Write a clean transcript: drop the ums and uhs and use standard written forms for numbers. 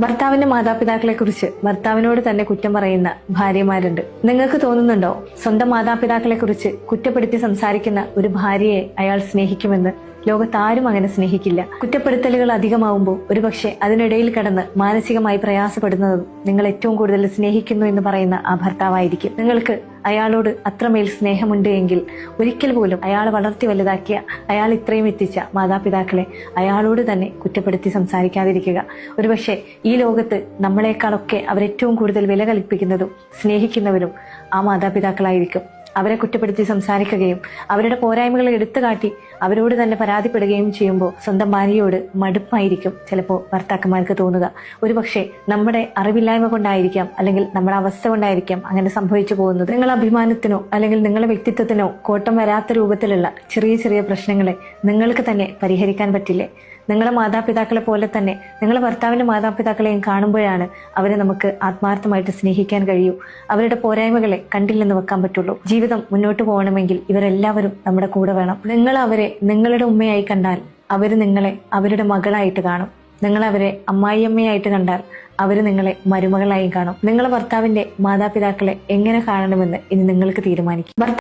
ഭർത്താവിന്റെ മാതാപിതാക്കളെ കുറിച്ച് ഭർത്താവിനോട് തന്നെ കുറ്റം പറയുന്ന ഭാര്യമാരുണ്ട്. നിങ്ങൾക്ക് തോന്നുന്നുണ്ടോ സ്വന്തം മാതാപിതാക്കളെ കുറിച്ച് കുറ്റപ്പെടുത്തി സംസാരിക്കുന്ന ഒരു ഭാര്യയെ അയാൾ സ്നേഹിക്കുമെന്ന്? ലോകത്താരും അങ്ങനെ സ്നേഹിക്കില്ല. കുറ്റപ്പെടുത്തലുകൾ അധികമാവുമ്പോൾ ഒരുപക്ഷെ അതിനിടയിൽ കടന്ന് മാനസികമായി പ്രയാസപ്പെടുന്നതും നിങ്ങൾ ഏറ്റവും കൂടുതൽ സ്നേഹിക്കുന്നു എന്ന് പറയുന്ന ആ ഭർത്താവായിരിക്കും. നിങ്ങൾക്ക് അയാളോട് അത്രമേൽ സ്നേഹമുണ്ട് എങ്കിൽ ഒരിക്കൽ പോലും അയാൾ വളർത്തി വലുതാക്കിയ, അയാൾ ഇത്രയും എത്തിച്ച മാതാപിതാക്കളെ അയാളോട് തന്നെ കുറ്റപ്പെടുത്തി സംസാരിക്കാതിരിക്കുക. ഒരുപക്ഷെ ഈ ലോകത്ത് നമ്മളെക്കാളൊക്കെ അവരേറ്റവും കൂടുതൽ വില കൽപ്പിക്കുന്നതും സ്നേഹിക്കുന്നവരും ആ മാതാപിതാക്കളായിരിക്കും. അവരെ കുറ്റപ്പെടുത്തി സംസാരിക്കുകയും അവരുടെ പോരായ്മകൾ എടുത്തുകാട്ടി അവരോട് തന്നെ പരാതിപ്പെടുകയും ചെയ്യുമ്പോൾ സ്വന്തം ഭാര്യയോട് മടുപ്പായിരിക്കും ചിലപ്പോൾ ഭർത്താക്കന്മാർക്ക് തോന്നുക. ഒരുപക്ഷെ നമ്മുടെ അറിവില്ലായ്മ കൊണ്ടായിരിക്കാം, അല്ലെങ്കിൽ നമ്മുടെ അവസ്ഥ കൊണ്ടായിരിക്കാം അങ്ങനെ സംഭവിച്ചു പോകുന്നത്. നിങ്ങളുടെ അഭിമാനത്തിനോ അല്ലെങ്കിൽ നിങ്ങളുടെ വ്യക്തിത്വത്തിനോ കോട്ടം വരാത്ത രൂപത്തിലുള്ള ചെറിയ ചെറിയ പ്രശ്നങ്ങളെ നിങ്ങൾക്ക് തന്നെ പരിഹരിക്കാൻ പറ്റില്ലേ? നിങ്ങളുടെ മാതാപിതാക്കളെ പോലെ തന്നെ നിങ്ങളുടെ ഭർത്താവിന്റെ മാതാപിതാക്കളെയും കാണുമ്പോഴാണ് അവരെ നമുക്ക് ആത്മാർത്ഥമായിട്ട് സ്നേഹിക്കാൻ കഴിയൂ. അവരുടെ പോരായ്മകളെ കണ്ടില്ലെന്ന് വെക്കാൻ പറ്റുള്ളൂ. ജീവിതം മുന്നോട്ട് പോകണമെങ്കിൽ ഇവരെല്ലാവരും നമ്മുടെ കൂടെ വേണം. നിങ്ങൾ അവരെ നിങ്ങളുടെ ഉമ്മയായി കണ്ടാൽ അവർ നിങ്ങളെ അവരുടെ മകളായിട്ട് കാണും. നിങ്ങൾ അവരെ അമ്മായിയമ്മയായിട്ട് കണ്ടാൽ അവർ നിങ്ങളെ മരുമകളായി കാണും. നിങ്ങളുടെ ഭർത്താവിന്റെ മാതാപിതാക്കളെ എങ്ങനെ കാണണമെന്ന് ഇനി നിങ്ങൾക്ക് തീരുമാനിക്കും.